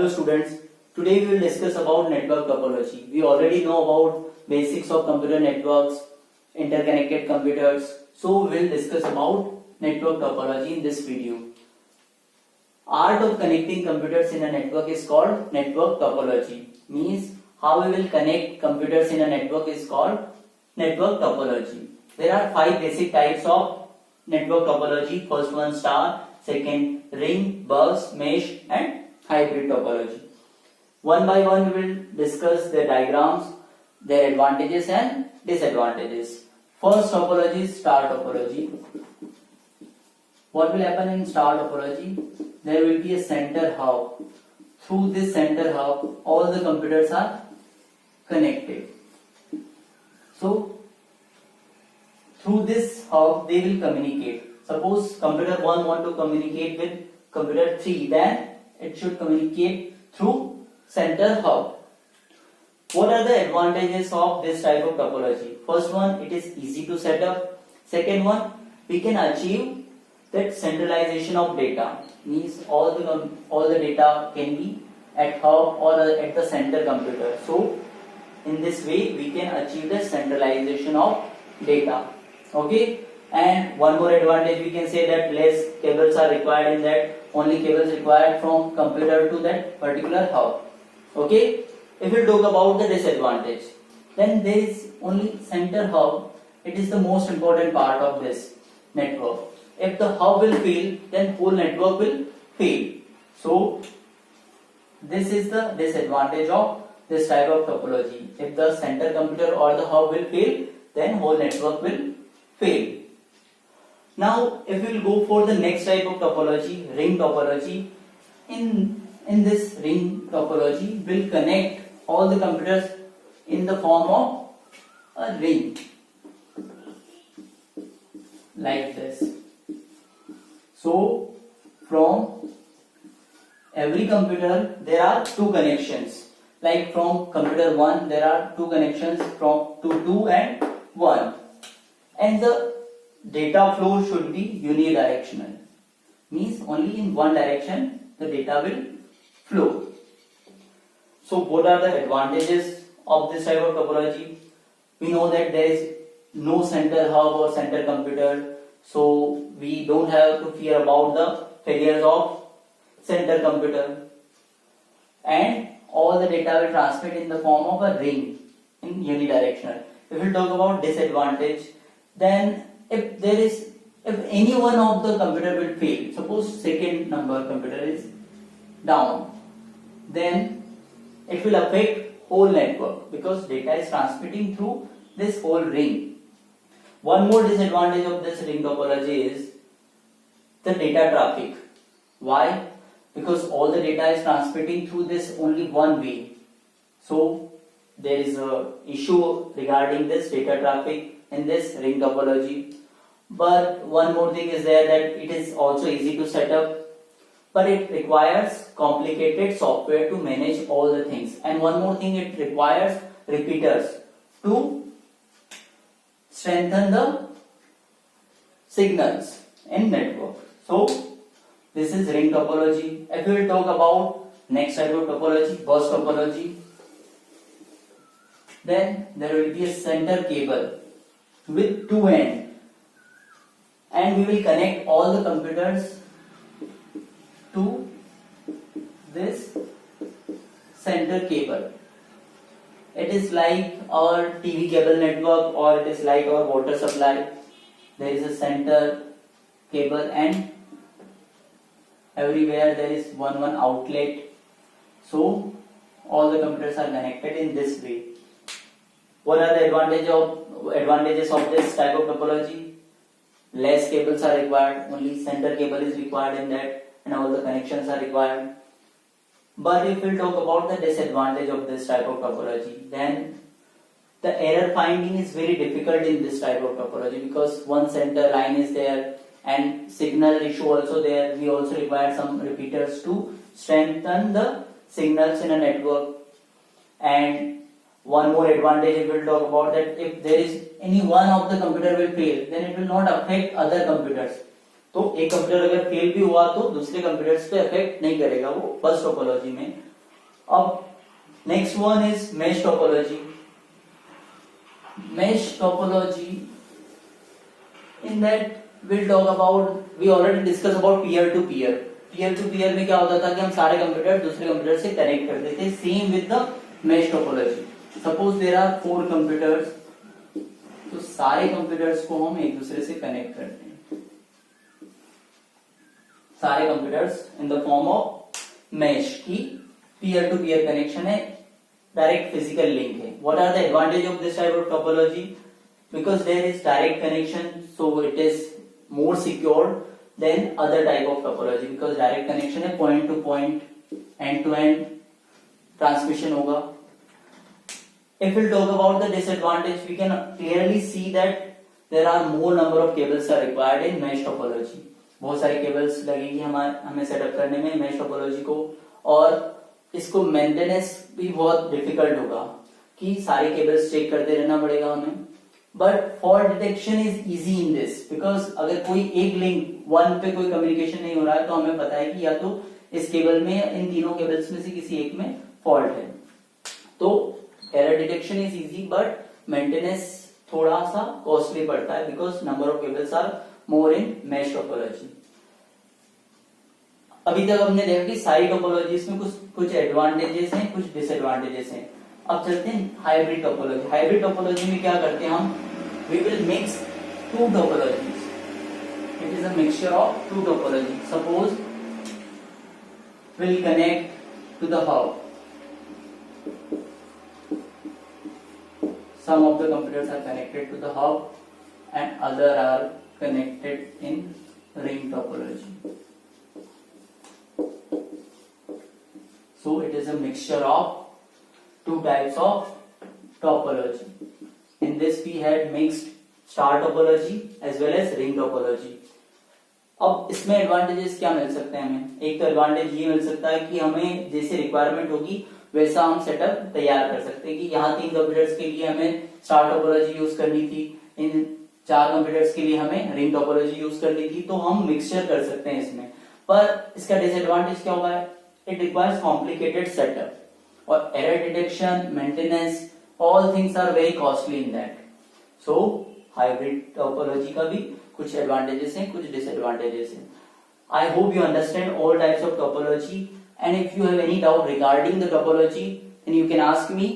Hello students, today we will discuss about network topology. We already know about basics of computer networks, interconnected computers. So we will discuss about network topology in this video. Art of connecting computers in a network is called network topology. Means how we will connect computers in a network is called network topology. There are 5 basic types of network topology. First one star, second ring, bus, mesh and hybrid topology. One by one we will discuss the diagrams, their advantages and disadvantages. First topology is star topology. What will happen in star topology? There will be a center hub. Through this center hub, all the computers are connected. So, through this hub, they will communicate. Suppose computer 1 want to communicate with computer 3, then it should communicate through center hub. What are the advantages of this type of topology? First one, it is easy to set up. Second one, we can achieve that centralization of data. Means all the data can be at hub or at the center computer. So in this way we can achieve the centralization of data. Okay. And one more advantage, we can say that less cables are required in that, only cables required from computer to that particular hub. Okay. If we talk about the disadvantage, then there is only center hub. It is the most important part of this network. If the hub will fail, then whole network will fail. So this is the disadvantage of this type of topology. If the center computer or the hub will fail, then whole network will fail. Now, if we will go for the next type of topology, ring topology. In this ring topology, we'll connect all the computers in the form of a ring, like this. So, from every computer, there are 2 connections. Like from computer 1, there are 2 connections from to 2 and 1. And the data flow should be unidirectional. Means only in one direction the data will flow. So what are the advantages of this type of topology? We know that there is no center hub or center computer. So we don't have to fear about the failures of center computer. And all the data will transmit in the form of a ring in unidirectional. If we talk about disadvantage, then if any one of the computer will fail, suppose second number computer is down, then it will affect whole network because data is transmitting through this whole ring. One more disadvantage of this ring topology is the data traffic. Why? Because all the data is transmitting through this only one way. So there is a issue regarding this data traffic in this ring topology. But one more thing is there, that it is also easy to set up, but it requires complicated software to manage all the things. And one more thing, it requires repeaters to strengthen the signals in network. So this is ring topology. If we will talk about next type of topology, bus topology, then there will be a center cable with 2 ends, and we will connect all the computers to this center cable. It is like our TV cable network, or it is like our water supply. There is a center cable and everywhere there is one outlet. So all the computers are connected in this way. What are the advantages of this type of topology? Less cables are required, only center cable is required in that, and all the connections are required. But if we talk about the disadvantage of this type of topology, then the error finding is very difficult in this type of topology because one center line is there and signal issue also there. We also require some repeaters to strengthen the signals in a network. And one more advantage if we will talk about, that if there is any one of the computer will fail, then it will not affect other computers. तो एक computer अगर fail भी हुआ तो दूसरे computers पे affect नहीं करेगा वो फर्स्ट टोपोलॉजी में. अब next one is mesh topology. Mesh topology, in that we'll talk about, we already discussed about peer to peer. Peer to peer में क्या होता था कि हम सारे कंप्यूटर दूसरे कंप्यूटर से कनेक्ट करते थे. Same with the mesh topology. Suppose there are 4 computers, तो सारे कंप्यूटर्स को हम एक दूसरे से कनेक्ट करते हैं. सारे computers in the form of mesh की peer to peer connection है, direct physical link है. What are the advantage of this type of topology? Because there is direct connection, so it is more secure than other type of topology, because direct connection है, point to point, end to end transmission होगा. If we'll talk about the disadvantage, we can clearly see that there are more number of cables are required in mesh topology. बहुत सारे cables लगेंगे हमें setup करने में mesh topology को, और इसको मेंटेनेंस भी बहुत डिफिकल्ट होगा कि सारे केबल्स चेक करते रहना पड़ेगा हमें. But fault detection is easy in this, because अगर कोई एक लिंक वन पे कोई कम्युनिकेशन नहीं हो रहा है तो हमें पता है कि या तो इस केबल में या इन तीनों केबल्स में से किसी एक में फॉल्ट है. तो error detection is easy, but maintenance थोड़ा सा कॉस्टली पड़ता है, because number of cables are more in mesh topology. अभी तक हमने देखा कि सारी टोपोलॉजीज में कुछ एडवांटेजेस हैं, कुछ डिसएडवांटेजेस हैं. अब चलते हैं हाइब्रिड टोपोलॉजी. हाइब्रिड टोपोलॉजी में क्या करते हैं हम, we will mix two topologies. It is a mixture of two topology. Suppose will connect to the hub. Some of the computers are connected to the hub and other are connected in ring topology. So it is a mixture of two types of topology. In this we had mixed star topology as well as ring topology. अब इसमें advantages क्या मिल सकते हैं हमें? एक तो advantage ये मिल सकता है कि हमें जैसे रिक्वायरमेंट होगी वैसा हम सेटअप तैयार कर सकते हैं. कि यहाँ 3 कंप्यूटर्स के लिए हमें स्टार टोपोलॉजी यूज करनी थी, इन 4 कंप्यूटर्स के लिए हमें रिंग टोपोलॉजी यूज करनी थी, तो हम मिक्सचर कर सकते हैं इसमें. पर इसका डिसएडवांटेज क्या होगा? इट रिक्वायर्स कॉम्प्लिकेटेड सेटअप, और error detection, maintenance, all things are very costly in that. So hybrid topology का भी कुछ एडवांटेजेस हैं, कुछ डिसएडवांटेजेस हैं. I hope you understand all types of topology. And if you have any doubt regarding the topology, then you can ask me.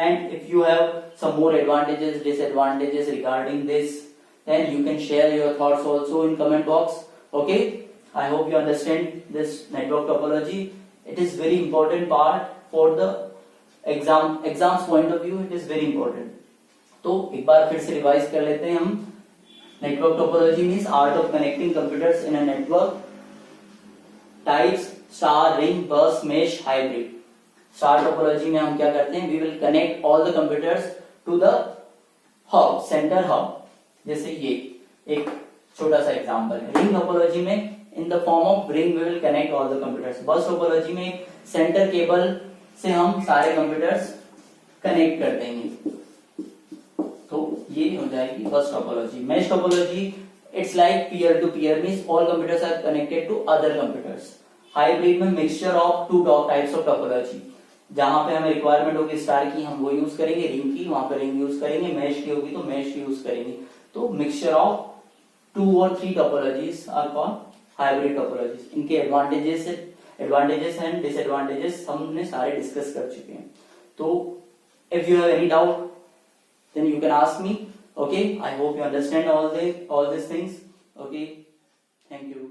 And if you have some more advantages, disadvantages regarding this, then you can share your thoughts also in comment box. Okay? I hope you understand this network topology. It is very important part for the exams point of view. It is very important. तो एक बार फिर से revise कर लेते हैं हम. Network topology means art of connecting computers in a network. Types: star, ring, bus, mesh, hybrid. Star topology में हम क्या करते हैं, we will connect all the computers to the hub, center hub. जैसे ये एक छोटा सा एग्जांपल है. रिंग टोपोलॉजी में in the form of ring we will connect all the computers. Bus topology में सेंटर केबल से हम सारे कंप्यूटर्स कनेक्ट कर देंगे. तो ये हो जाएगी बस topology. Mesh topology, it's like peer to peer, means all computers are connected to other computers. Hybrid में mixture of two types of topology. जहां पे हमें रिक्वायरमेंट होगी स्टार की, हम वो यूज करेंगे. रिंग की, वहां पे रिंग यूज करेंगे. मेश की होगी तो मेश यूज करेंगे. तो मिक्सचर ऑफ 2 और 3 topologies are called hybrid topologies. इनके एडवांटेजेस एंड डिसएडवांटेजेस हमने सारे डिस्कस कर चुके हैं. तो if you have any doubt then you can ask me. Okay, I hope you understand all these things. Okay, thank you.